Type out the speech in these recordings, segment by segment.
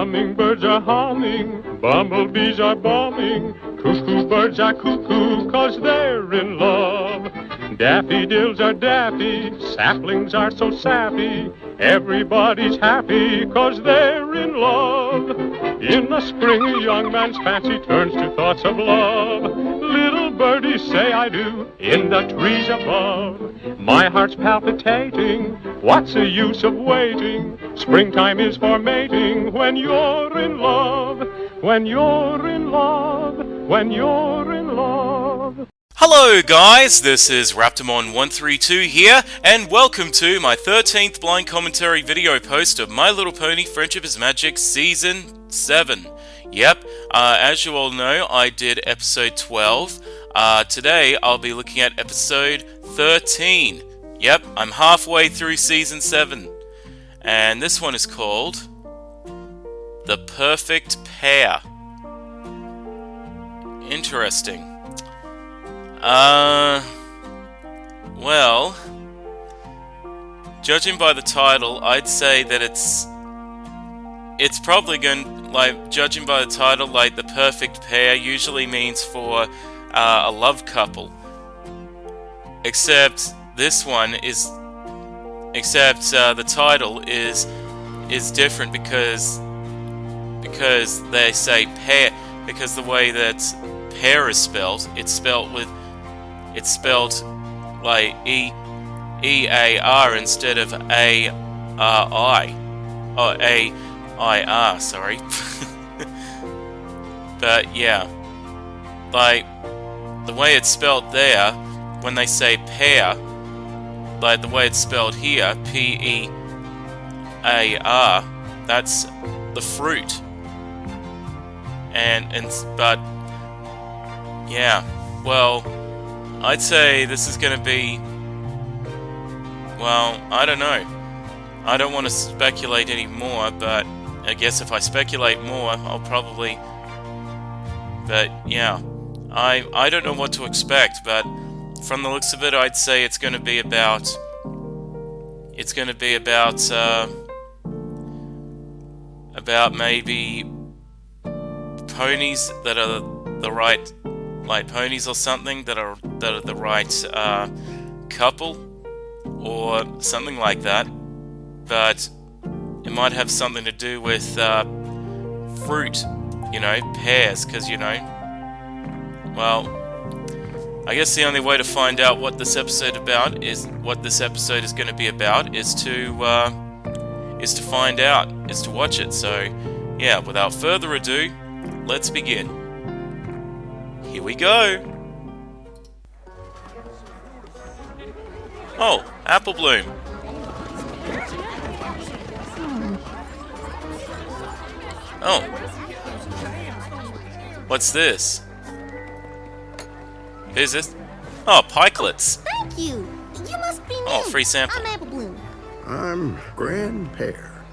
Hummingbirds are humming, bumblebees are bombing, cuckoo birds are cuckoo 'cause they're in love. Daffodils are daffy, saplings are so sappy, everybody's happy 'cause they're in love. In the spring a young man's fancy turns to thoughts of love. Little birdies say I do in the trees above. My heart's palpitating, what's the use of waiting? Springtime is for mating when you're in love. When you're in love, when you're in love. Hello guys, this is Raptormon132 here, and welcome to my 13th blind commentary video post of My Little Pony Friendship is Magic Season 7. Yep, as you all know, I did episode 12. Today I'll be looking at episode 13. Yep, I'm halfway through Season 7. And this one is called The Perfect Pair. Interesting. Well, judging by the title, I'd say that it's probably going, judging by the title, the perfect pair usually means for a love couple. Except this one is, the title is different because they say pair, because the way that pair is spelled, it's spelled like E-A-R instead of A-R-I. Oh, A-I-R, sorry. But yeah, like the way it's spelled there, when they say pear, like the way it's spelled here, P-E-A-R, that's the fruit. But yeah, well, I'd say this is going to be, well, I don't know. I don't want to speculate anymore, but I guess if I speculate more, I'll probably, but yeah, I don't know what to expect, but from the looks of it, I'd say it's going to be about maybe ponies that are the right, like ponies or something that are the right couple or something like that, but it might have something to do with fruit, pears, because well, I guess the only way to find out what this episode is going to be about is to find out, is to watch it. So yeah, without further ado, let's begin. Here we go. Oh, Apple Bloom. Oh. What's this? Who's this? Oh, pikelets. Thank you. You must be new. Oh, free sample. I'm Apple Bloom. I'm Grand Pear.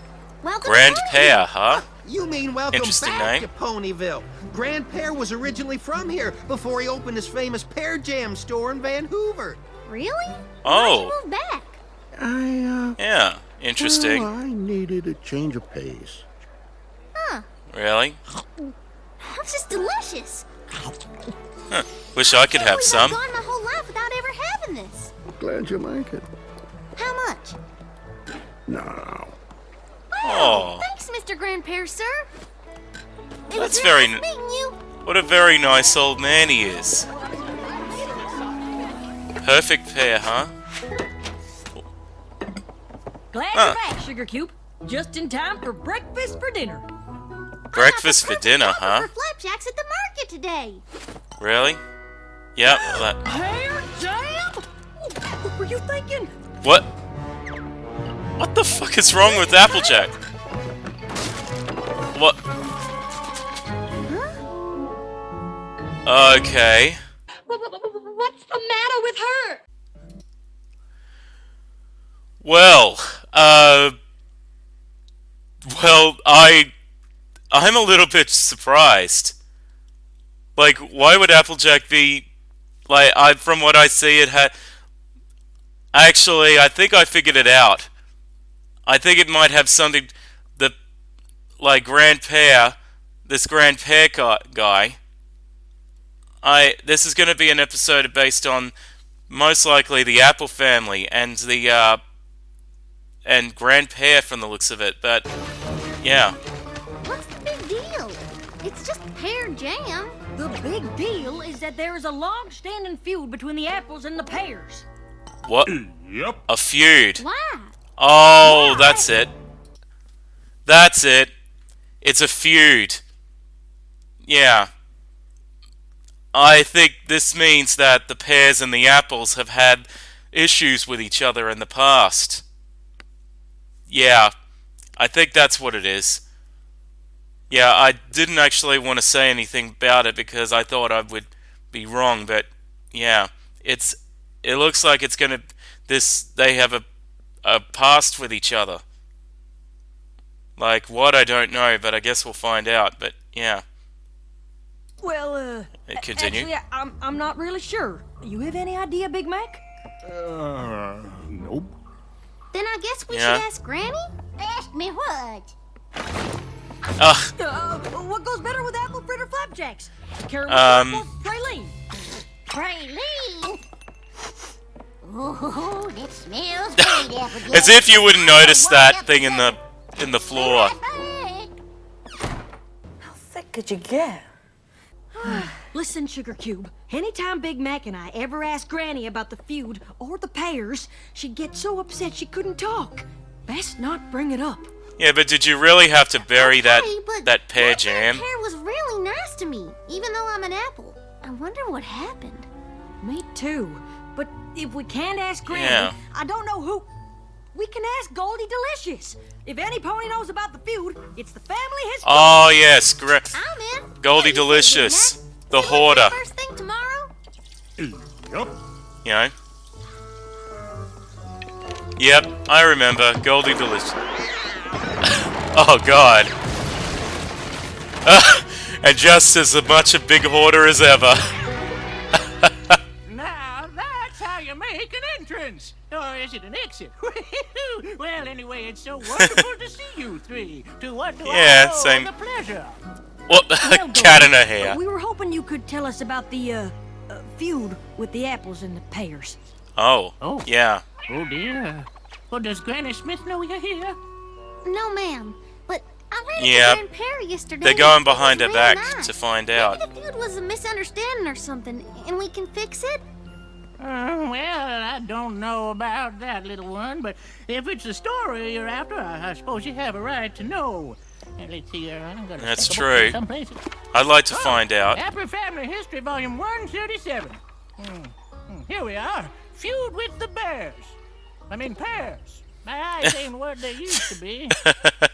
Welcome Grand to Pear, huh? You mean welcome Interesting back name. to Ponyville. Grand Pear was originally from here before he opened his famous Pear Jam store in Vancouver. Really? Oh. Why'd you move back? Yeah, interesting. Well, I needed a change of pace. Huh. Really? This is delicious. Huh. Wish I could have some. I've gone my whole life without ever having this. Glad you like it. How much? No. Oh. Thanks, Mr. Grand Pear, sir. It That's was very nice meeting you. What a very nice old man he is. Perfect pair, huh? Glad you're back, Sugar Cube. Just in time for breakfast for dinner. Breakfast for dinner, huh? For flapjacks at the market today. Really? Yep. Pear jam? What were you thinking? What? What the fuck is wrong with Applejack? What? Okay. What's the matter with her? Well, I'm a little bit surprised. Like, why would Applejack be, from what I see, it had, actually, I think I figured it out. I think it might have something, like Grand Pear, this Grand Pear guy. This is going to be an episode based on most likely the Apple family and the and Grand Pear from the looks of it. But yeah. What's the big deal? It's just pear jam. The big deal is that there is a long-standing feud between the apples and the pears. What? Yep. A feud. Why? Oh, that's it. That's it. It's a feud. Yeah. I think this means that the pears and the apples have had issues with each other in the past. Yeah. I think that's what it is. Yeah, I didn't actually want to say anything about it because I thought I would be wrong, but yeah, it looks like it's gonna they have a past with each other. Like what, I don't know, but I guess we'll find out. But yeah. Well, Continue. actually, I'm not really sure. You have any idea, Big Mac? Nope. Then I guess we Yeah. should ask Granny? Ask me what? What goes better with apple fritter flapjacks? Caramel or praline? Praline? Oh, that smells great, Applegate. As if you wouldn't notice that thing in the floor. How thick could you get? Listen, Sugar Cube. Anytime Big Mac and I ever asked Granny about the feud or the pears, she'd get so upset she couldn't talk. Best not bring it up. Yeah, but did you really have to bury Okay, but that pear that jam? Pear was really nice to me, even though I'm an apple. I wonder what happened. Me too. But if we can't ask Granny, Yeah. I don't know who. We can ask Goldie Delicious. If any pony knows about the feud, it's the family history. Oh yes, I'm in. Goldie What do you Delicious, say, Big Mac? the So hoarder. what's the first thing tomorrow? Yep. You know. Yep, I remember Goldie Delicious. Oh God. And just as much a big hoarder as ever. Now that's how you make an entrance. Or is it an exit? Well, anyway, it's so wonderful to see you three. To what do Yeah, I owe same. the pleasure? What? Well, Cat in her Goldie, hair. We were hoping you could tell us about the feud with the apples and the pears. Oh. Oh. Yeah. Oh dear. Well, does Granny Smith know you're here? No, ma'am. But I ran Yeah. into Grand Pear yesterday. They're going and it was behind her real back nice. to find Maybe out. the feud was a misunderstanding or something, and we can fix it. Well, I don't know about that, little one, but if it's the story you're after, I suppose you have a right to know. And let's see, I'm gonna That's stick a book true. someplace. I'd like to find out. Happy Family History, Volume 137. Here we are. Feud with the bears. I mean pears. My eyes ain't what they used to be.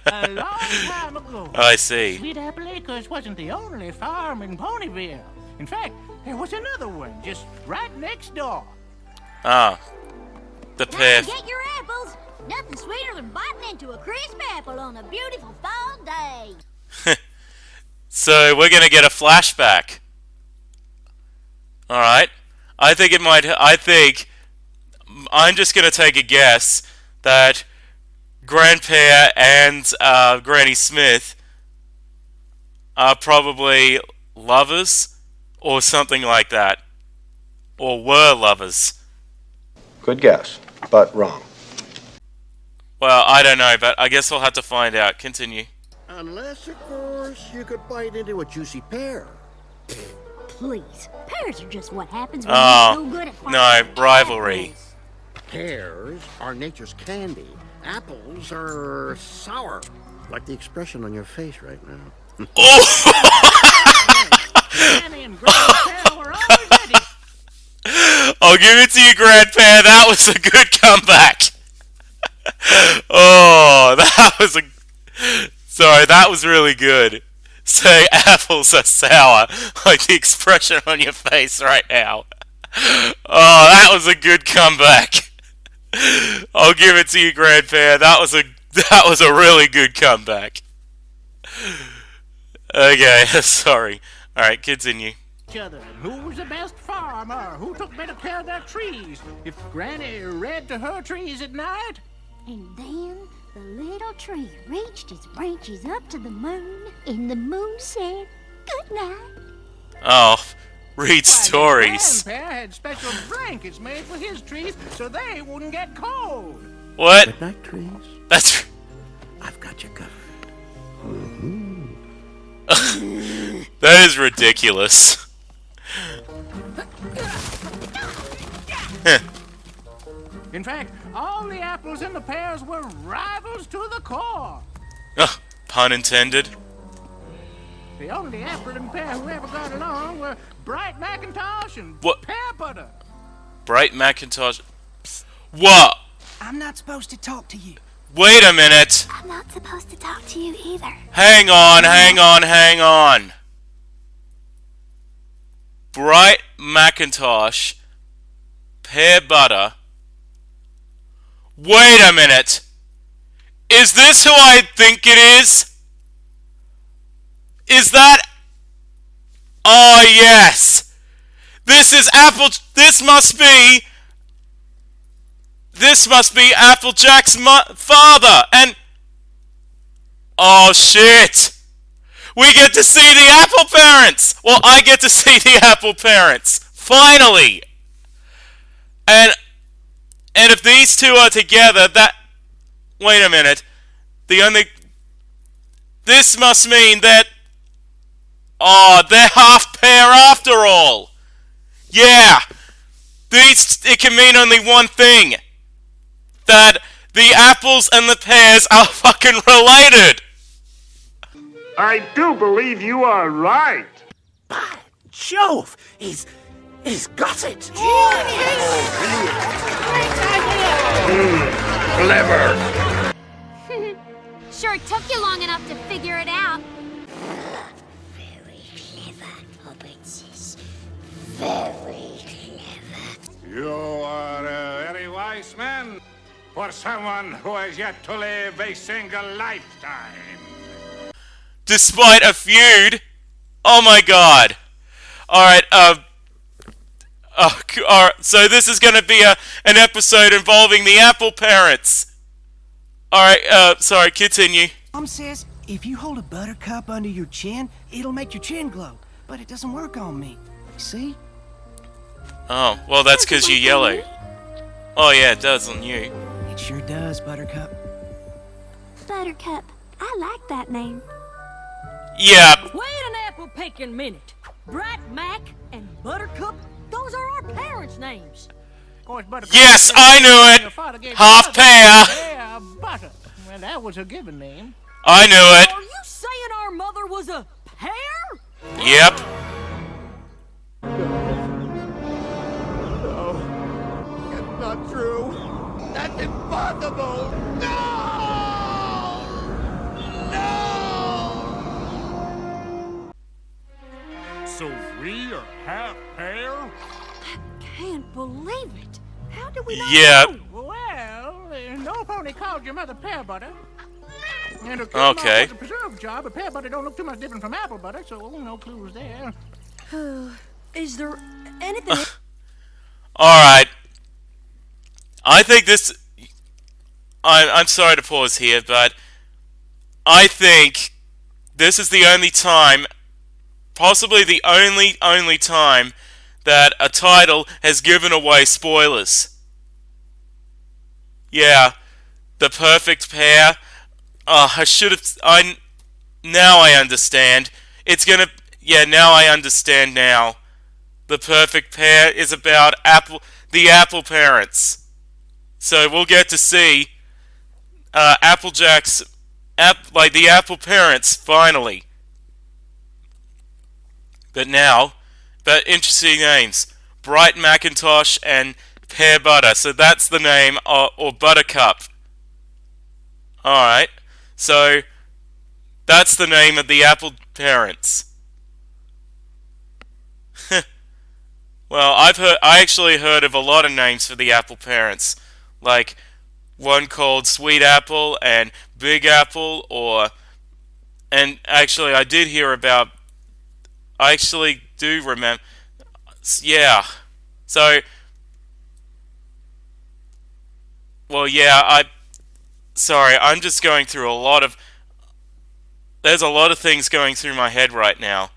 A long time ago. I see. Sweet Apple Acres wasn't the only farm in Ponyville. In fact, there was another one just right next door. Ah. The Time pear. to get your apples. Nothing sweeter than biting into a crisp apple on a beautiful fall day. So we're gonna get a flashback. Alright. I think I'm just gonna take a guess that Grand Pear and Granny Smith are probably lovers or something like that. Or were lovers. Good guess, but wrong. Well, I don't know, but I guess we'll have to find out. Continue. Unless, of course, you could bite into a juicy pear. Please, pears are just what happens when Oh, you're so good at no, finding rivalry. apples. Pears are nature's candy. Apples are sour. Like the expression on your face right now. Granny and Grandpa were always ready. I'll give it to you, Grand Pear. That was a good comeback. Oh, that was really good. Say apples are sour, like the expression on your face right now. Oh, that was a good comeback. I'll give it to you, Grand Pear. That was a really good comeback. Okay, sorry. All right, continue. Each other. And who was the best farmer? Who took better care of their trees? If Granny read to her trees at night? And then The little tree reached its branches up to the moon, and the moon said, "Good night." Oh, read Why, the stories. grandpa had special blankets made for his trees so they wouldn't get cold. What? Good night, trees. That's... I've got you covered. That is ridiculous. In fact, all the apples and the pears were rivals to the core. Ugh, pun intended. The only apple and pear who ever got along were Bright Macintosh and What? Pear Butter. Bright Macintosh... What? I'm not supposed to talk to you. Wait a minute. I'm not supposed to talk to you either. Hang on. Bright Macintosh, Pear Butter. Wait a minute. Is this who I think it is? Is that... Oh, yes. This is Apple... This must be Applejack's father. And... Oh, shit. We get to see the Apple parents. Well, I get to see the Apple parents. Finally. And if these two are together, that... Wait a minute. This must mean that... Oh, they're half pear after all. Yeah. It can mean only one thing. That the apples and the pears are fucking related. I do believe you are right. By Jove! He's got it! Clever. Sure took you long enough to figure it out. Very clever. You are a very wise man for someone who has yet to live a single lifetime. Despite a feud. Oh my god. Alright, alright, so this is gonna be an episode involving the Apple parents. Alright, sorry, continue. Mom says if you hold a buttercup under your chin, it'll make your chin glow. But it doesn't work on me. See? Oh, well that's because you're yellow. Oh yeah, it does on you. It sure does, Buttercup. Buttercup. I like that name. Yeah. Wait an apple-picking minute. Bright Mac and Buttercup, those are our parents' names. Of course, Buttercup. Yes, I knew it. Half pear. Pear Butter. Well, that was her given name. I knew it. Are you saying our mother was a pear? Yep. It's not true. That's impossible. No! So we are half pear? Can't believe it. How do we not Yeah. know? Well, no pony called your mother Pear Butter. And her Okay. the preserve job, but Pear Butter don't look too much different from apple butter, so no clues there. Is there anything... Alright. I think this... I'm sorry to pause here, but I think this is the only time, possibly the only time, that a title has given away spoilers. Yeah. The perfect pair. I should have... Now I understand. It's gonna... Yeah, now I understand now. The perfect pair is about the Apple parents. So we'll get to see Applejack's... the Apple parents, finally. But interesting names. Bright Macintosh and Pear Butter. So that's the name, or Buttercup. Alright. So, that's the name of the Apple parents. Well, I actually heard of a lot of names for the Apple parents. Like, one called Sweet Apple and Big Apple, and actually I did hear about... I actually do remember... Yeah. So... Well, yeah, Sorry, I'm just going through a lot of... There's a lot of things going through my head right now.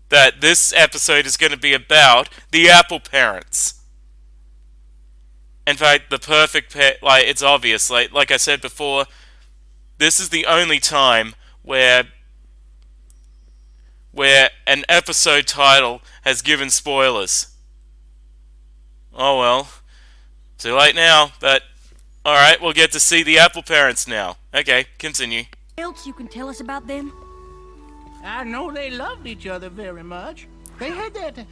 That this episode is going to be about the Apple parents. In fact, the perfect pair... Like, it's obvious. Like I said before, this is the only time where an episode title has given spoilers. Oh well. Too late now, but... Alright, we'll get to see the Apple parents now. Okay, continue. Else you can tell us about them? I know they loved each other very much. They had that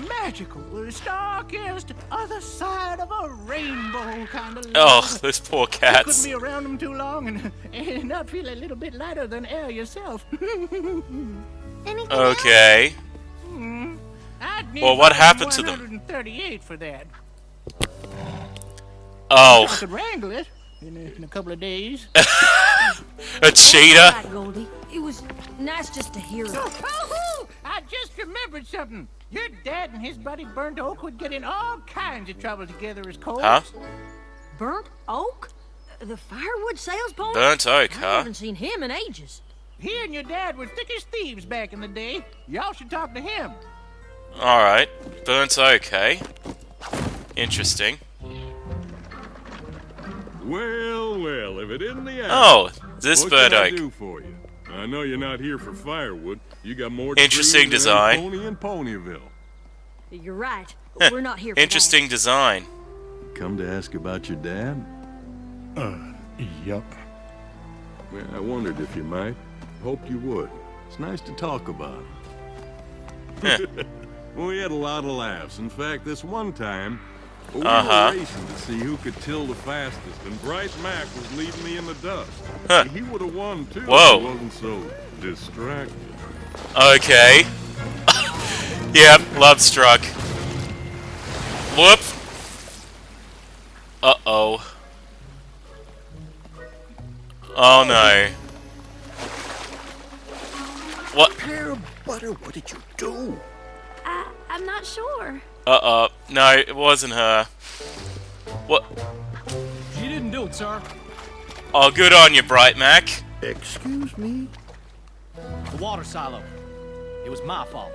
magical, star-kissed, other side of a rainbow kind of love. Oh, those poor You cats. couldn't be around them too long and not feel a little bit lighter than air yourself. Anything Okay. I'd need Well, what happened to them? 138 for that. Oh. I could wrangle it in a couple of days. A cheetah? Right, Goldie. It was nice just to hear it. Oh, I just remembered something. Your dad and his buddy Burnt Oak would get in all kinds of trouble together as coals. Huh? Burnt Oak? The firewood sales pony? Burnt Oak, I huh? haven't seen him in ages. He and your dad were thick as thieves back in the day. Y'all should talk to him. Alright. Burnt Oak, eh? Interesting. Well, well, if it isn't the Oh, this Burnt what Oak. can I do for you? I know you're not here for firewood. You got more Interesting trees than design. any pony in Ponyville. You're right. We're not here for Interesting design. Come to ask about your dad? Yup. Well, I wondered if you might. Hoped you would. It's nice to talk about him. Well, we had a lot of laughs. In fact, this one time, we were racing to see who could till the fastest, and Bryce Mack was leading me in the dust. Huh. He would have won, too, Whoa. if he wasn't so distracted. Okay. Yep, love struck. Whoop. Uh-oh. Oh no. What? Pear butter, what did you do? I'm not sure. No, it wasn't her. What? She didn't do it, sir. Oh, good on you, Bright Mac. Excuse me? The water silo. It was my fault.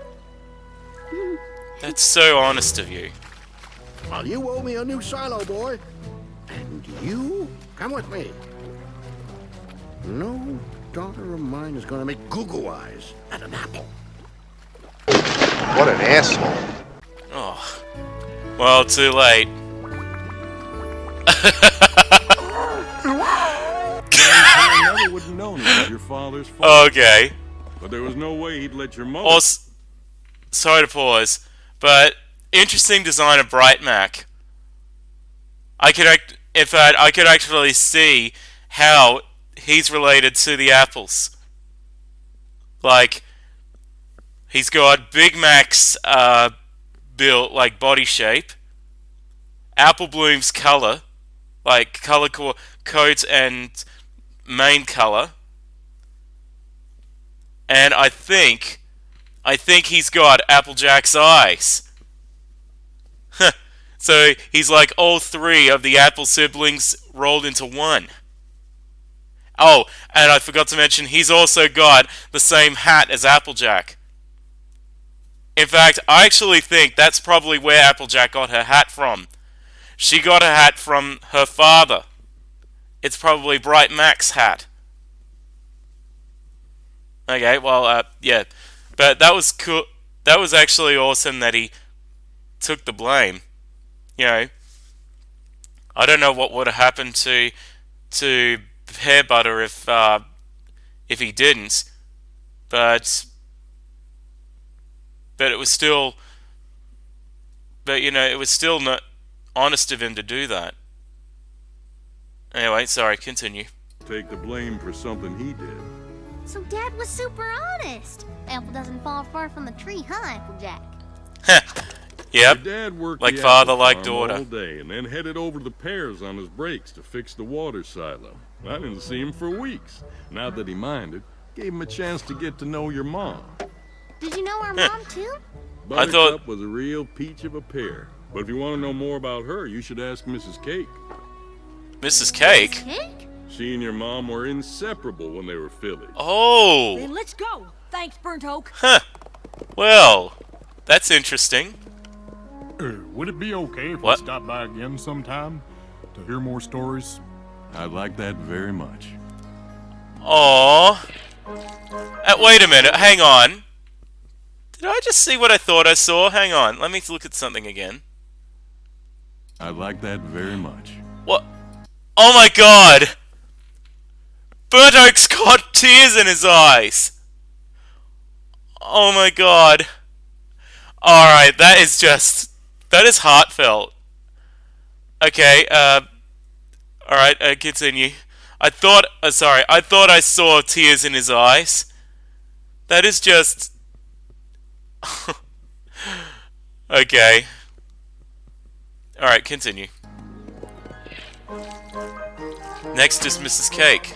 That's so honest of you. Well, you owe me a new silo, boy. And you? Come with me. No daughter of mine is going to make goo-goo eyes at an apple. What an asshole. Oh. Well, too late. I never would have known it was your father's fault. Okay. But there was no way he'd let your mother... Also, sorry to pause, but interesting design of Bright Mac. I could actually see how he's related to the apples. Like, he's got Big Mac's built, like, body shape, Apple Bloom's color, like color coat and main color, and I think he's got Applejack's eyes. So he's like all three of the Apple siblings rolled into one. Oh, and I forgot to mention, he's also got the same hat as Applejack. In fact, I actually think that's probably where Applejack got her hat from. She got her hat from her father. It's probably Bright Mac's hat. Okay, well, yeah. But that was cool. That was actually awesome that he took the blame. You know, I don't know what would have happened to Pear Butter if he didn't, but it was still, it was still not honest of him to do that. Anyway, sorry, continue. Take the blame for something he did. So Dad was super honest. Apple doesn't fall far from the tree, huh, Applejack? Yep. Your dad worked like the father, apple like farm daughter. all day, and then headed over to the Pears on his breaks to fix the water silo. I didn't see him for weeks. Not that he minded. Gave him a chance to get to know your mom. Did you know our mom, too? Buttercup was a real peach of a pear. But if you want to know more about her, you should ask Mrs. Cake. Mrs. Cake? Cake? She and your mom were inseparable when they were fillies. Oh! Then let's go. Thanks, Burnt Oak. Huh. Well, that's interesting. Would it be okay if we stop by again sometime to hear more stories? I'd like that very much. Aww. Wait a minute, hang on. Did I just see what I thought I saw? Hang on, let me look at something again. I'd like that very much. What? Oh my god! Burnt Oak's got tears in his eyes! Oh my god. Alright, that is heartfelt. Okay, alright, continue. I thought I saw tears in his eyes. That is just... Okay. Alright, continue. Next is Mrs. Cake.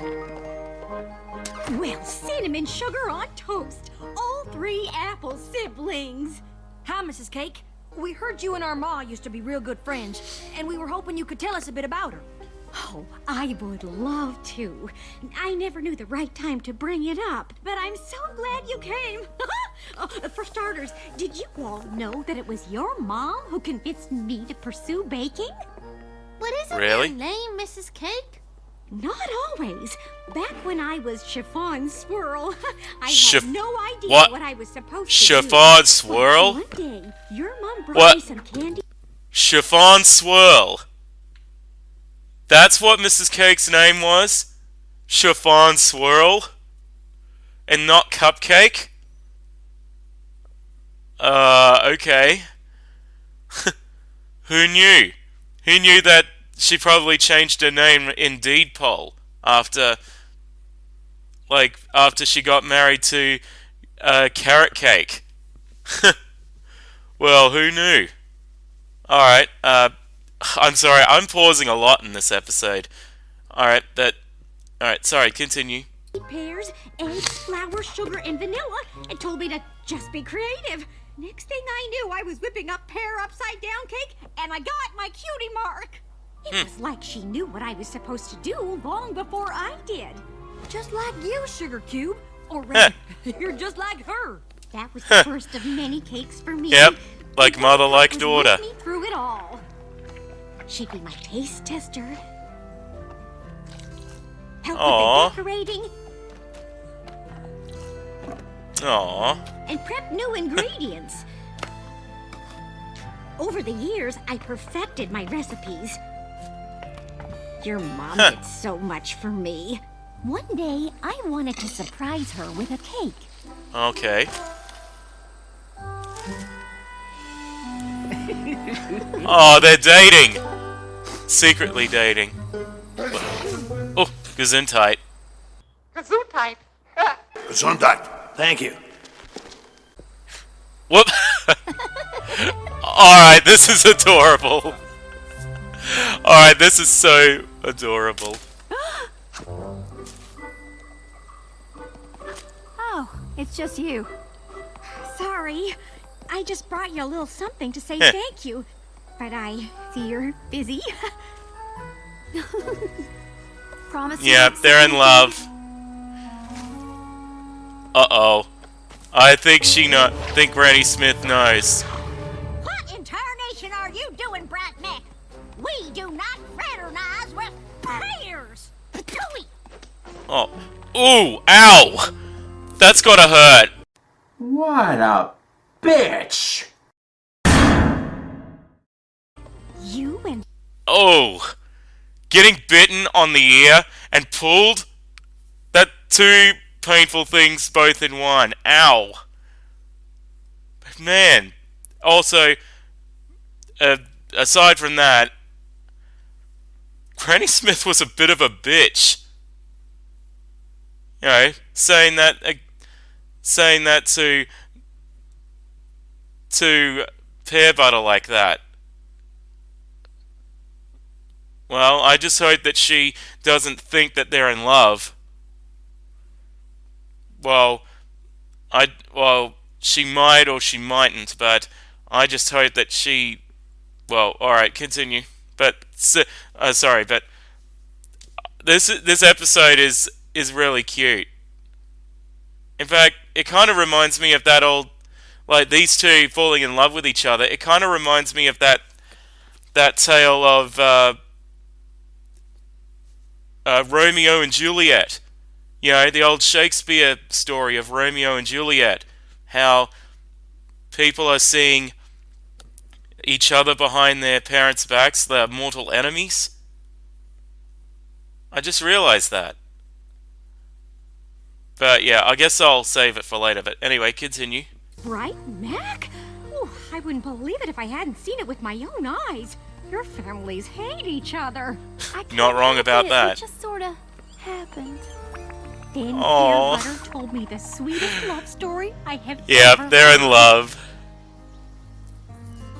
Well, cinnamon sugar on toast. All 3 apple siblings. Hi, Mrs. Cake. We heard you and our ma used to be real good friends, and we were hoping you could tell us a bit about her. Oh, I would love to. I never knew the right time to bring it up, but I'm so glad you came. For starters, did you all know that it was your mom who convinced me to pursue baking? But isn't Really? your name Mrs. Cake? Not always. Back when I was Chiffon Swirl, I Chif- had no idea what? what I was supposed to Chiffon do. Swirl? But one day, your mom brought What? me some candy. Chiffon Swirl. That's what Mrs. Cake's name was? Chiffon Swirl? And not Cupcake? Okay. Who knew? Who knew that she probably changed her name in Deed Poll after she got married to Carrot Cake? Well, who knew? Alright, I'm sorry, I'm pausing a lot in this episode. Alright, sorry, continue. Pears, eggs, flour, sugar, and vanilla, and told me to just be creative. Next thing I knew, I was whipping up pear upside down cake, and I got my cutie mark. It was like she knew what I was supposed to do long before I did. Just like you, Sugar Cube. Or rather, you're just like her. That was the first of many cakes for me. Yep, like And mother, Grandma like was daughter. with me through it all. She'd be my taste tester. Help Aw. with the decorating. Aww. And prep new ingredients. Over the years, I perfected my recipes. Your mom did so much for me. One day, I wanted to surprise her with a cake. Okay. Oh, they're dating! Secretly dating. Oh, Gesundheit. Gesundheit. Gesundheit. Thank you. Whoop! Alright, this is adorable. Alright, this is so adorable. Oh, it's just you. Sorry. I just brought you a little something to say Heh. thank you. But I see you're busy. Promise you Yep, won't they're say in love. Uh-oh. I think think Granny Smith knows. What in tarnation are you doing, Bratneck? We do not fraternize with pears. Patooey. Oh. Ooh, ow! That's gotta hurt. What a bitch! You and Oh. Getting bitten on the ear and pulled? That two painful things both in one. Ow. Man. Also, aside from that, Granny Smith was a bit of a bitch. You know, saying that to Pear Butter like that. Well, I just hope that she doesn't think that they're in love. Well, she might or she mightn't, but I just hope that she... Well, alright, continue. But, sorry, but this episode is really cute. In fact, it kind of reminds me of that old, like these two falling in love with each other. It kind of reminds me of that tale of Romeo and Juliet. You know, the old Shakespeare story of Romeo and Juliet. How people are seeing each other behind their parents' backs, their mortal enemies. I just realized that. But yeah, I guess I'll save it for later. But anyway, continue. Right, Mac? Ooh, I wouldn't believe it if I hadn't seen it with my own eyes. Your families hate each other. Not wrong about that. It just sort of happened. Then Aww. Pear Butter told me the sweetest love story I have Yep, ever they're in heard. love.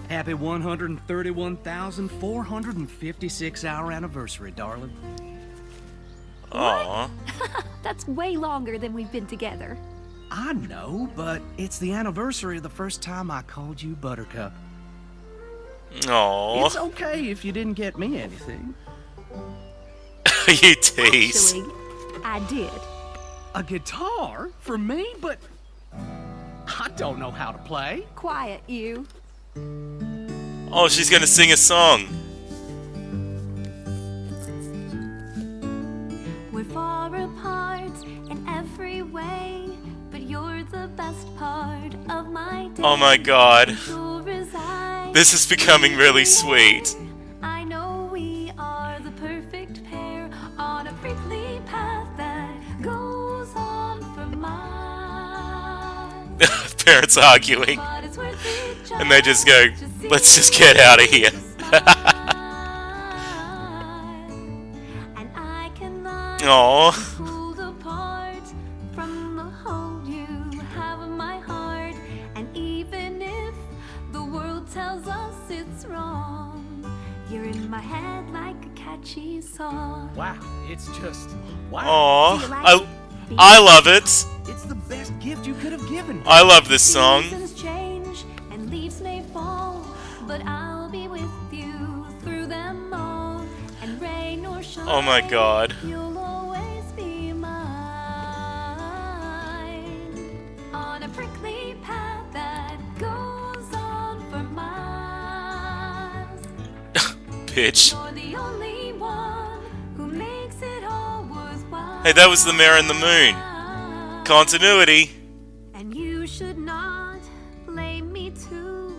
Happy 131,456 hour anniversary, darling. Aww. That's way longer than we've been together. I know, but it's the anniversary of the first time I called you Buttercup. Aww. It's okay if you didn't get me anything. You tease. Actually, I did. A guitar for me, but I don't know how to play. Quiet, you. Oh, she's gonna sing a song. We're far apart in every way, but you're the best part of my day. Oh my god. Sure as I This is becoming really sweet. I know we are the perfect pair on a prickly path that goes on for miles. Parents arguing. But it's worth it And they just go, let's just get out of here. And I cannot Aww. be pulled apart from the hold you have of my heart. And even if the world tells us it's wrong, you're in my head like a catchy song. Wow, it's just wow. Aww. Do you like it? I love it. It's the best gift you could have given me. I love this song. Seasons change and leaves may fall, but I'll be with you through them all. And rain or shine, Oh my god. you'll always be mine. On a prickly path that goes on for miles. Bitch. You're the only one who makes it all worthwhile. Hey, that was the Mare and the Moon. Continuity. And you should not blame me too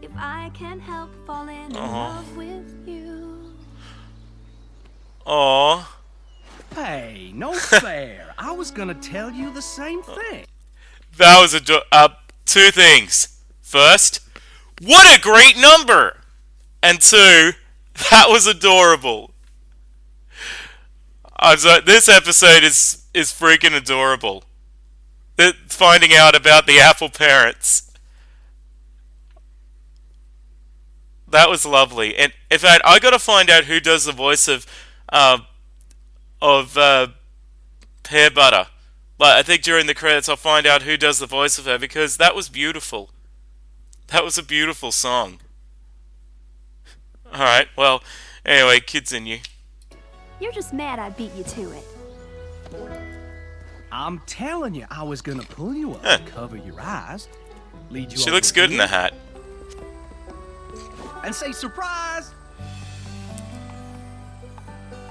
if I can't help falling in love with you. Aww. Hey, no fair. I was gonna tell you the same thing. That was two things. First, what a great number! And two, that was adorable. I was like, this episode is freaking adorable. Finding out about the Apple parents. That was lovely. And in fact, I gotta find out who does the voice of Pear Butter. Like, I think during the credits I'll find out who does the voice of her, because that was beautiful. That was a beautiful song. Alright, well, anyway, continue. You're just mad I beat you to it. I'm telling you, I was gonna pull you up, cover your eyes, lead you. She over looks good in here, the hat. and say surprise.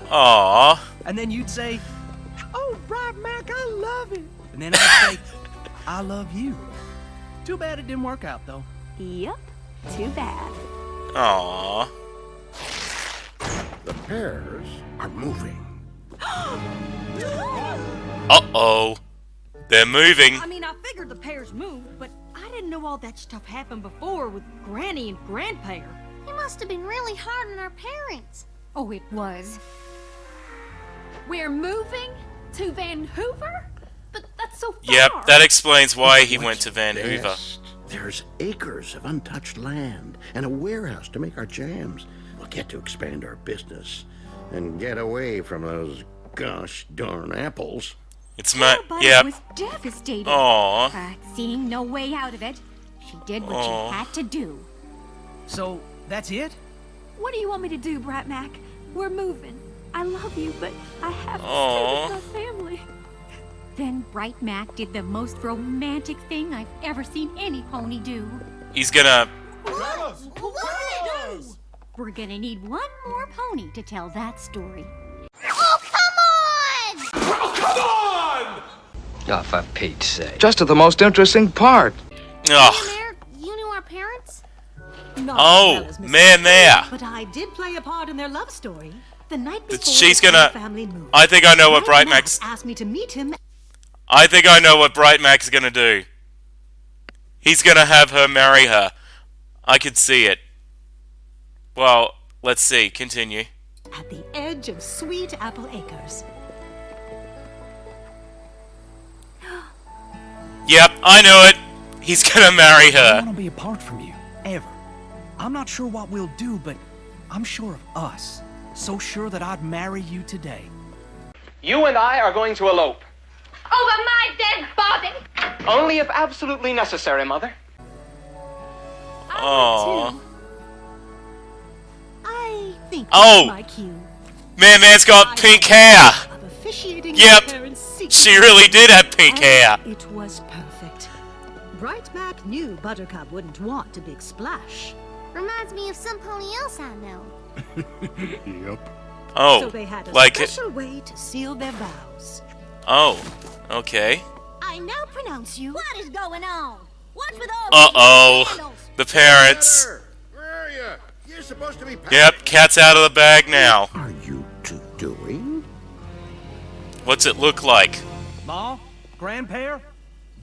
Aww. And then you'd say, "Oh, Bright Mac, I love it." And then I'd say, "I love you." Too bad it didn't work out, though. Yep, too bad. Aww. The pears are moving. Uh-oh. They're moving. I mean, I figured the pears moved, but I didn't know all that stuff happened before with Granny and Grandpa. It must have been really hard on our parents. Oh, it was. We're moving to Vancouver? But that's so far. Yep, that explains why he went to Vancouver. Best. There's acres of untouched land and a warehouse to make our jams. We'll get to expand our business and get away from those gosh darn apples. It's Pear Butter yep. was devastated. Aw. But seeing no way out of it, she did what she had to do. So that's it? What do you want me to do, Bright Mac? We're moving. I love you, but I have to Aww. stay with my family. Then Bright Mac did the most romantic thing I've ever seen any pony do. He's gonna... What did he do? We're gonna need one more pony to tell that story. Oh, come on! Oh, come on! Oh, for Pete's sake. Just at the most interesting part. Ugh. You knew our parents? Not Oh, as well as Mrs. man there. But I did play a part in their love story. The night before She's the gonna... family moved. I think I know what Bright Mac Mac's... asked me to meet him. I think I know what Bright Mac's gonna do. He's gonna have her marry her. I could see it. Well, let's see. Continue. At the edge of Sweet Apple Acres. Yep, I knew it. He's gonna marry I don't her. want to be apart from you, ever. I'm not sure what we'll do, but I'm sure of us. So sure that I'd marry you today. You and I are going to elope. Over my dead body! Only if absolutely necessary, Mother. Aww. I think Oh! that's my cue. Man's got pink hair. Of officiating Yep. my parents' secret. She really did have pink hair. It was perfect. Bright Mac knew Buttercup wouldn't want a big splash. Reminds me of some pony else I know. Yep. Oh, So they had a like... special way to seal their vows. Oh, okay. I now pronounce you. What is going on? What's with all Uh-oh. The parents. Where are you? You're supposed to be... Yep, cat's out of the bag now. Are you two doing? What's it look like? Ma, Grandpa,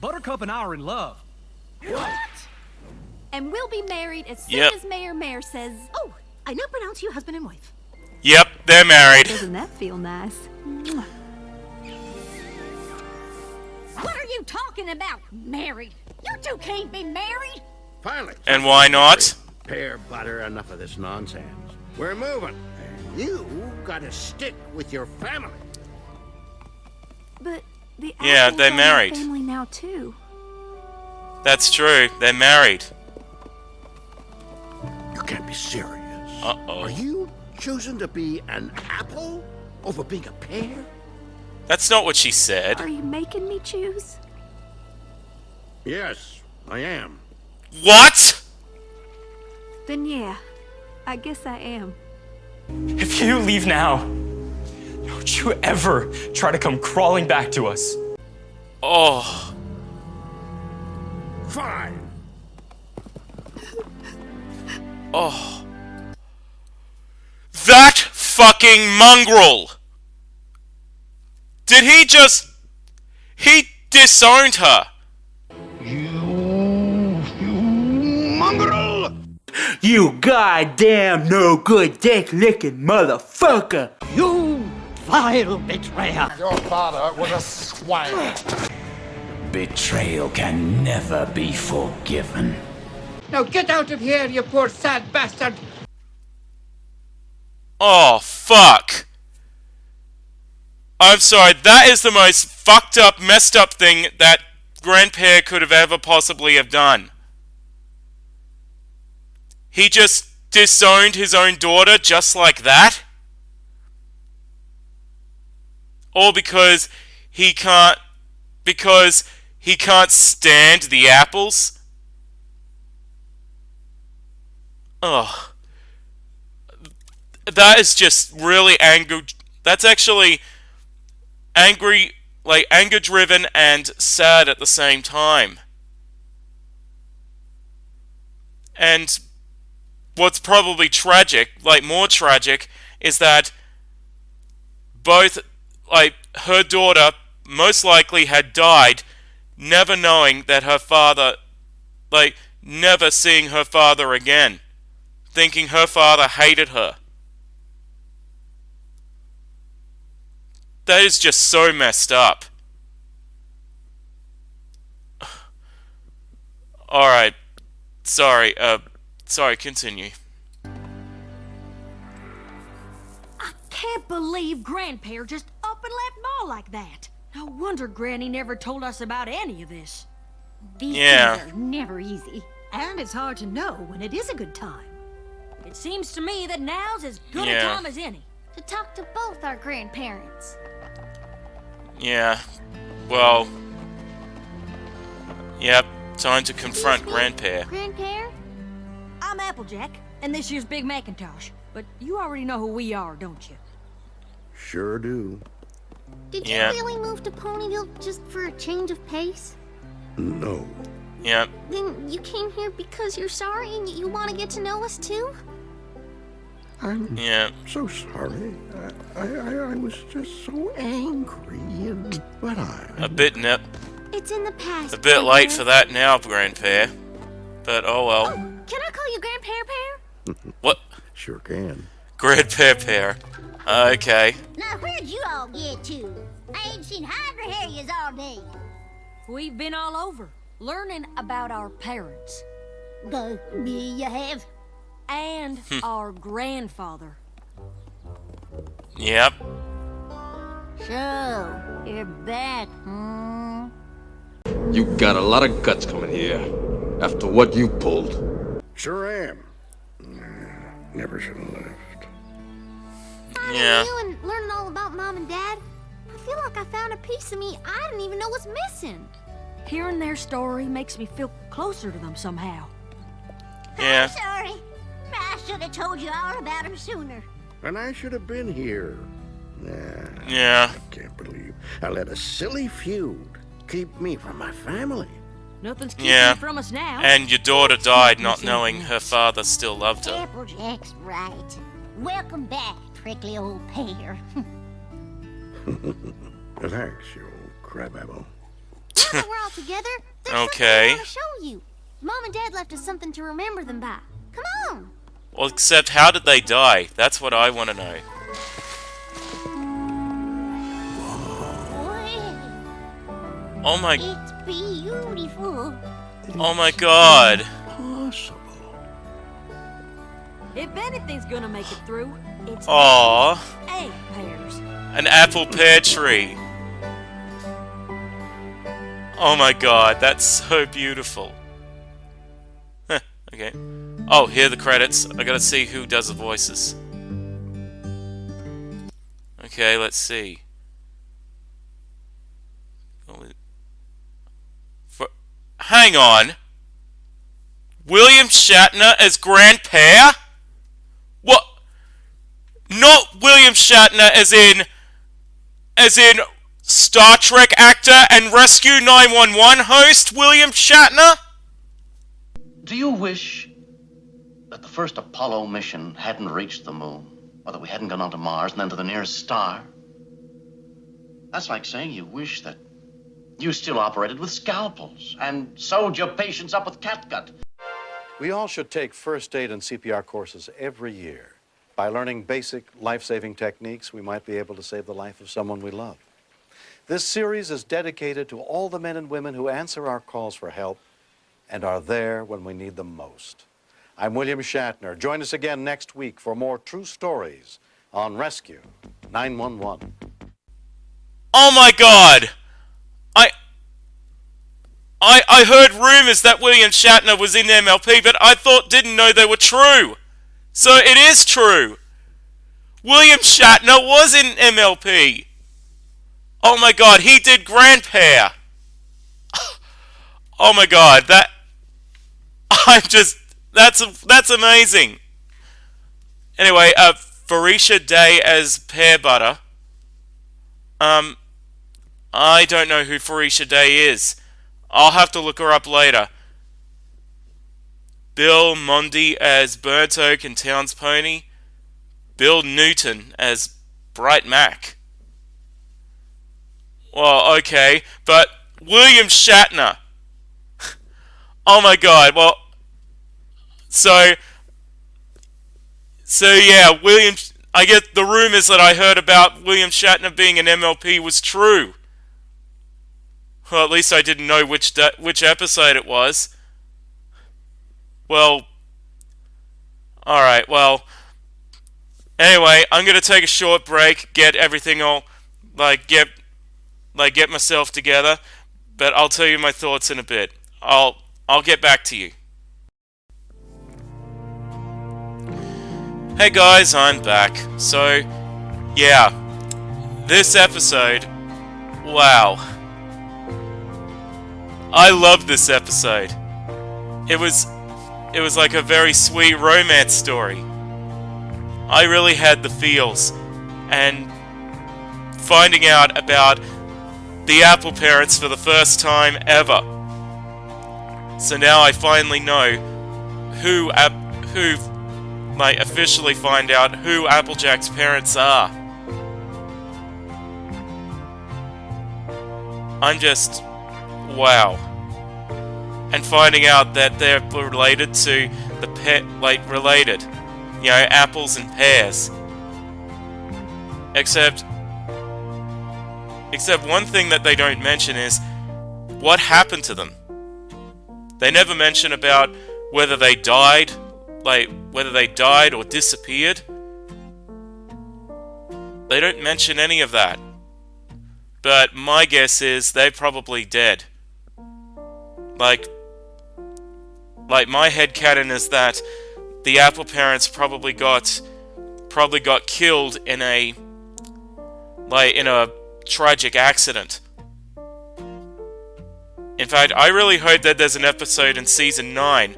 Buttercup and I are in love. What? And we'll be married as soon Yep. as Mayor says. Oh, I now pronounce you husband and wife. Yep, they're married. Doesn't that feel nice? What are you talking about? Married? You two can't be married. Finally. And why not? Pear, Butter, enough of this nonsense. We're moving. And you gotta stick with your family. But the Yeah, Apples they're are my married. family now too. That's true. They're married. You can't be serious. Uh-oh. Are you choosing to be an apple over being a pear? That's not what she said. Are you making me choose? Yes, I am. What? Then yeah, I guess I am. If you leave now, don't you ever try to come crawling back to us. Oh. Fine. Oh. That fucking mongrel! Did he just... He disowned her. You mongrel! You goddamn no good dick licking motherfucker! You vile betrayer! Your father was a swine. Betrayal can never be forgiven. Now get out of here, you poor sad bastard! Oh, fuck. I'm sorry, that is the most fucked up, messed up thing that Grandpa could have ever possibly have done. He just disowned his own daughter just like that? All because he can't stand the apples? Ugh. That is just really that's actually angry, like anger driven and sad at the same time. And what's probably tragic, like more tragic, is that both, like, her daughter most likely had died never knowing that her father, like, never seeing her father again, thinking her father hated her. That is just so messed up. Alright. Sorry, continue. I can't believe Grandpa just up and left Ma like that. No wonder Granny never told us about any of this. These Yeah. things are never easy. And it's hard to know when it is a good time. It seems to me that now's as good a Yeah. time as any. to talk to both our grandparents. Yeah. Well. Yep. Time to confront Grandpa. Grandpa? I'm Applejack, and this year's Big Macintosh. But you already know who we are, don't you? Sure do. Did you really move to Ponyville just for a change of pace? No. Yep. Then you came here because you're sorry and you want to get to know us too? I'm Yeah. so sorry. I was just so angry, but a bit nip. It's in the past. A bit late for that now, Grandpa. But oh well. Oh, can I call you Grandpa Pear? What? Sure can. Grandpa Pear. Okay. Now, where'd you all get to? I ain't seen Hydra all day. We've been all over, learning about our parents. You have? And our grandfather. Yep. So, you're back, hmm? You got a lot of guts coming here, after what you pulled. Sure am. Never should have left. Yeah. You and learning all about Mom and Dad, I feel like I found a piece of me I didn't even know was missing. Hearing their story makes me feel closer to them somehow. Yeah. I'm sorry. I should have told you all about him sooner. And I should have been here. Yeah. I can't believe I let a silly feud keep me from my family. Nothing's keeping you from us now. And your daughter died not knowing her father still loved her. Applejack's right. Welcome back, prickly old Pear. Thanks, you old crabapple. Now that we're all together, there's Okay. something I want to show you. Mom and Dad left us something to remember them by. Come on. Well, except how did they die? That's what I want to know. Oh my... It's beautiful. Oh my god. Possible. If anything's gonna make it through, it's Aww. egg pears. An apple pear tree. Oh my god, that's so beautiful. Huh, okay. Oh, here are the credits. I gotta see who does the voices. Okay, let's see. Hang on. William Shatner as Grandpa? What? Not William Shatner as in Star Trek actor and Rescue 911 host William Shatner? Do you wish that the first Apollo mission hadn't reached the moon, or that we hadn't gone on to Mars and then to the nearest star? That's like saying you wish that you still operated with scalpels and sewed your patients up with catgut. We all should take first aid and CPR courses every year. By learning basic life-saving techniques, we might be able to save the life of someone we love. This series is dedicated to all the men and women who answer our calls for help and are there when we need them most. I'm William Shatner. Join us again next week for more true stories on Rescue 911. Oh my god! I heard rumors that William Shatner was in MLP, but I didn't know they were true. So it is true. William Shatner was in MLP. Oh my god, he did Grandpa. Oh my god, that's amazing. Anyway, Felicia Day as Pear Butter. I don't know who Felicia Day is. I'll have to look her up later. Bill Mundy as Burnt Oak and Towns Pony. Bill Newton as Bright Mac. Well, okay, but William Shatner. Oh my god, well... So yeah, I get the rumors that I heard about William Shatner being an MLP was true. Well, at least I didn't know which episode it was. Well, alright, well... Anyway, I'm gonna take a short break, get everything all... get myself together, but I'll tell you my thoughts in a bit. I'll get back to you. Hey guys, I'm back. So, yeah, this episode, wow. I loved this episode. It was like a very sweet romance story. I really had the feels, and finding out about the Apple parents for the first time ever. So now I finally know who might officially find out who Applejack's parents are. I'm just wow. And finding out that they're related to the related, you know, apples and pears. Except one thing that they don't mention is what happened to them. They never mention about whether they died, or disappeared. They don't mention any of that. But my guess is they're probably dead. Like my headcanon is that the Apple parents probably got killed in a tragic accident. In fact, I really hope that there's an episode in season 9,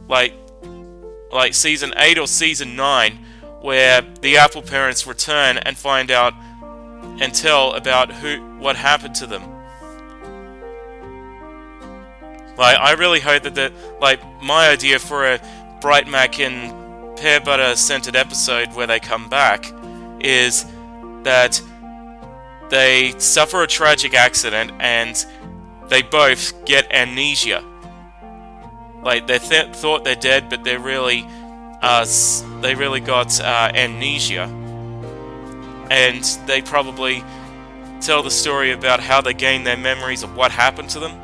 like season 8 or season 9, where the Apple parents return and find out and tell about what happened to them. I really hope that my idea for a Bright Mac and pear butter scented episode where they come back is that they suffer a tragic accident and they both get amnesia. They thought they're dead, but they really got amnesia, and they probably tell the story about how they gained their memories of what happened to them.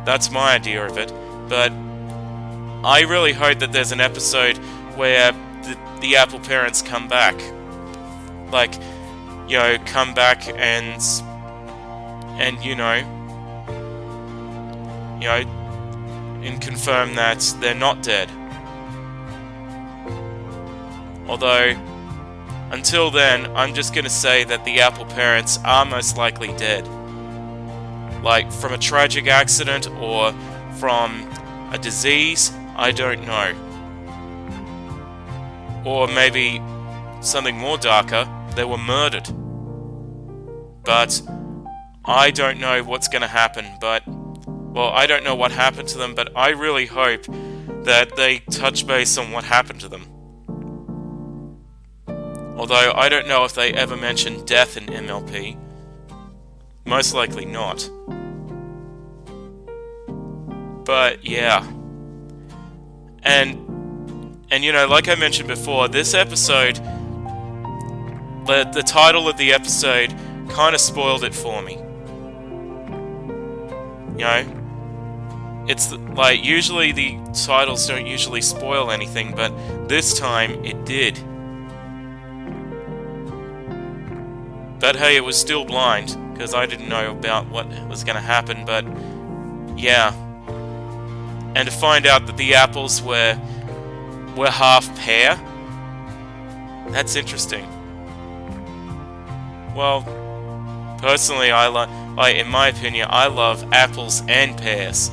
That's my idea of it, but I really hope that there's an episode where the Apple parents come back. Come back and confirm that they're not dead. Although, until then, I'm just gonna say that the Apple parents are most likely dead. From a tragic accident or from a disease, I don't know. Or maybe something more darker, they were murdered. But I don't know what's going to happen, I don't know what happened to them, but I really hope that they touch base on what happened to them. Although I don't know if they ever mention death in MLP. Most likely not. But yeah. And like I mentioned before, this episode, the title of the episode kind of spoiled it for me. It's usually the titles don't usually spoil anything, but this time it did. But hey, it was still blind, because I didn't know about what was going to happen, but yeah. And to find out that the apples were half pear, that's interesting. Well, personally, in my opinion, I love apples and pears.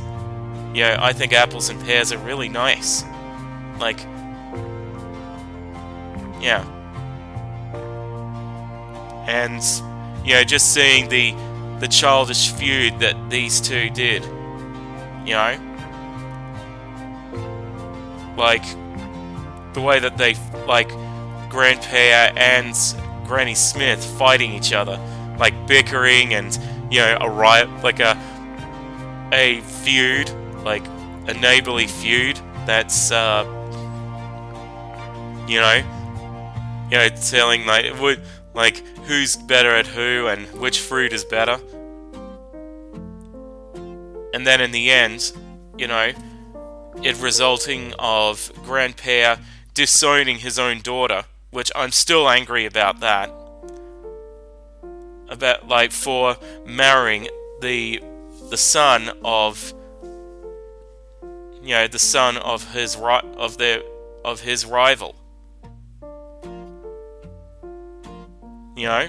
I think apples and pears are really nice. Yeah. And, just seeing the childish feud that these two did, the way that they, Grand Pear and Granny Smith fighting each other, bickering and, a feud, a neighborly feud that's, telling, who's better at who and which fruit is better. And then in the end, it resulting of Grand Pear disowning his own daughter, which I'm still angry about that. About, for marrying the son of, the son of his rival. You know?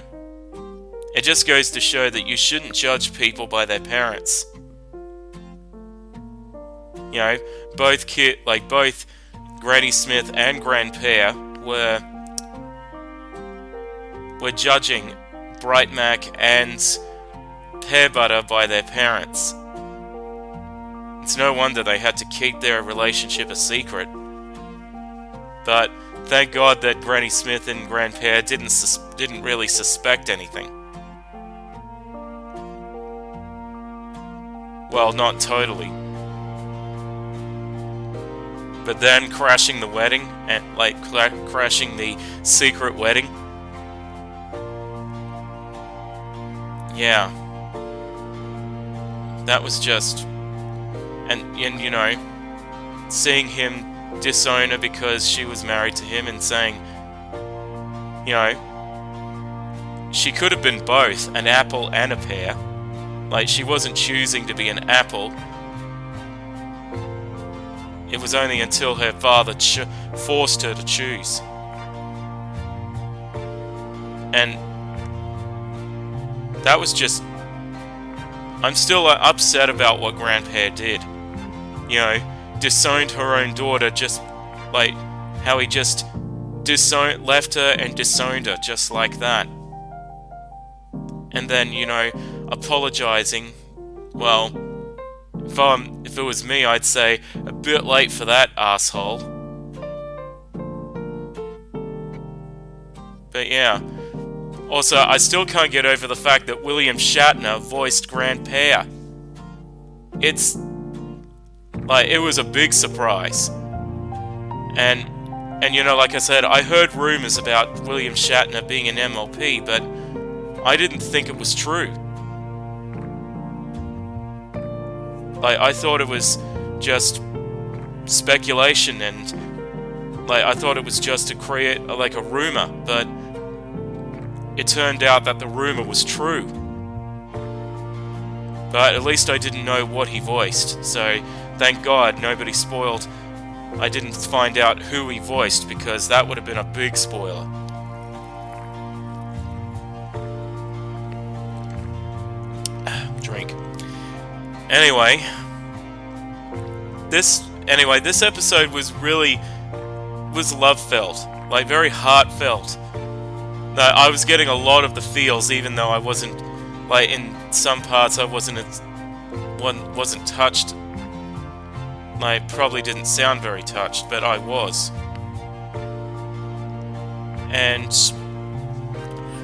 It just goes to show that you shouldn't judge people by their parents. You know, both Granny Smith and Grand Pear were judging Bright Mac and Pear Butter by their parents. It's no wonder they had to keep their relationship a secret. But thank God that Granny Smith and Grand Pear didn't really suspect anything. Well, not totally. But then crashing the wedding, and crashing the secret wedding. Yeah. That was just... And you know, seeing him disown her because she was married to him and saying, you know, she could have been both, an apple and a pear. Like, she wasn't choosing to be an apple. It was only until her father forced her to choose. And that was just... I'm still upset about what Grandpa did. You know, disowned her own daughter, just like how he just left her and disowned her just like that. And then, you know, apologizing. Well, if it was me, I'd say a bit late for that, asshole. But yeah. Also, I still can't get over the fact that William Shatner voiced Grand Pear. It's like, it was a big surprise. And you know, like I said, I heard rumors about William Shatner being an MLP, but I didn't think it was true. Like, I thought it was just speculation, and like, I thought it was just to create like a rumor, but it turned out that the rumor was true. But at least I didn't know what he voiced, so thank God nobody spoiled. I didn't find out who he voiced, because that would have been a big spoiler. Drink. Anyway, this episode was love-felt, like very heartfelt. I was getting a lot of the feels, even though I wasn't, like, in some parts I wasn't touched. I probably didn't sound very touched, but I was. And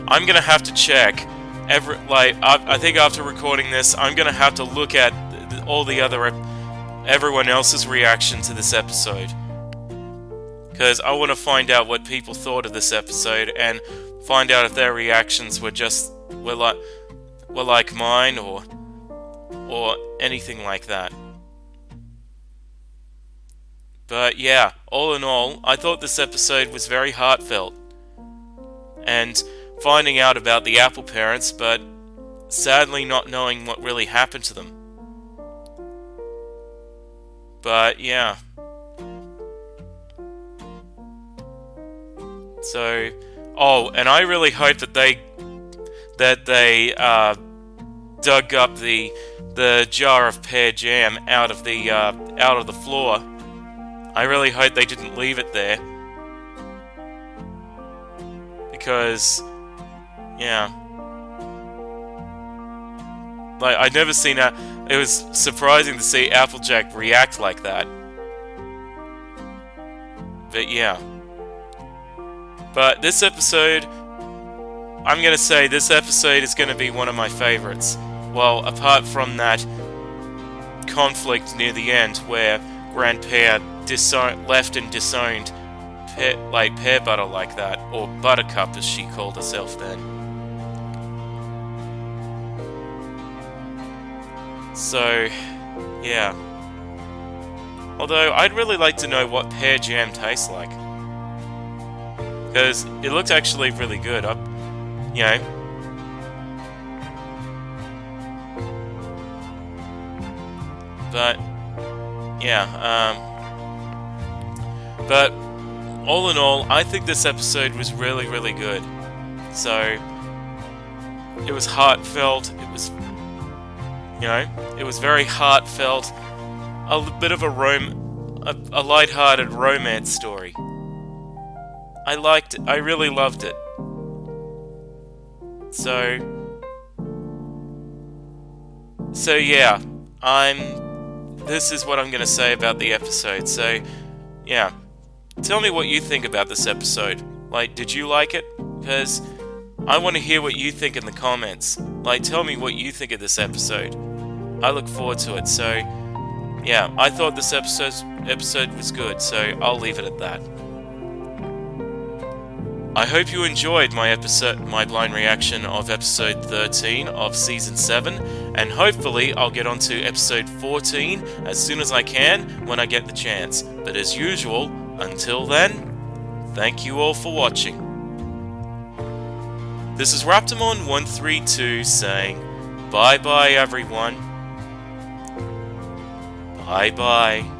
I'm gonna have to check I think after recording this, I'm gonna have to look at all the everyone else's reaction to this episode, because I want to find out what people thought of this episode and find out if their reactions were like mine or anything like that. But yeah, all in all, I thought this episode was very heartfelt. And finding out about the Apple parents, but sadly not knowing what really happened to them. But yeah. So, and I really hope that they dug up the jar of pear jam out of the floor. I really hope they didn't leave it there, because yeah, like, I'd never seen that. It was surprising to see Applejack react like that. But yeah. But this episode, I'm gonna say this episode is gonna be one of my favorites. Well, apart from that conflict near the end where Grand Pear left and disowned Pear Butter like that, or Buttercup as she called herself then. So, yeah. Although, I'd really like to know what pear jam tastes like, because it looked actually really good. You know. But, yeah, but all in all, I think this episode was really, really good. So, It was heartfelt. It was, it was very heartfelt. A bit of a light-hearted romance story. I liked it. I really loved it. So yeah, this is what I'm going to say about the episode. So, yeah. Tell me what you think about this episode. Like, did you like it? Because I want to hear what you think in the comments. Like, tell me what you think of this episode. I look forward to it. So, yeah, I thought this episode was good, so I'll leave it at that. I hope you enjoyed my blind reaction of episode 13 of season 7, and hopefully I'll get on to episode 14 as soon as I can when I get the chance. But as usual, until then, thank you all for watching. This is Raptormon132 saying bye bye everyone. Bye bye.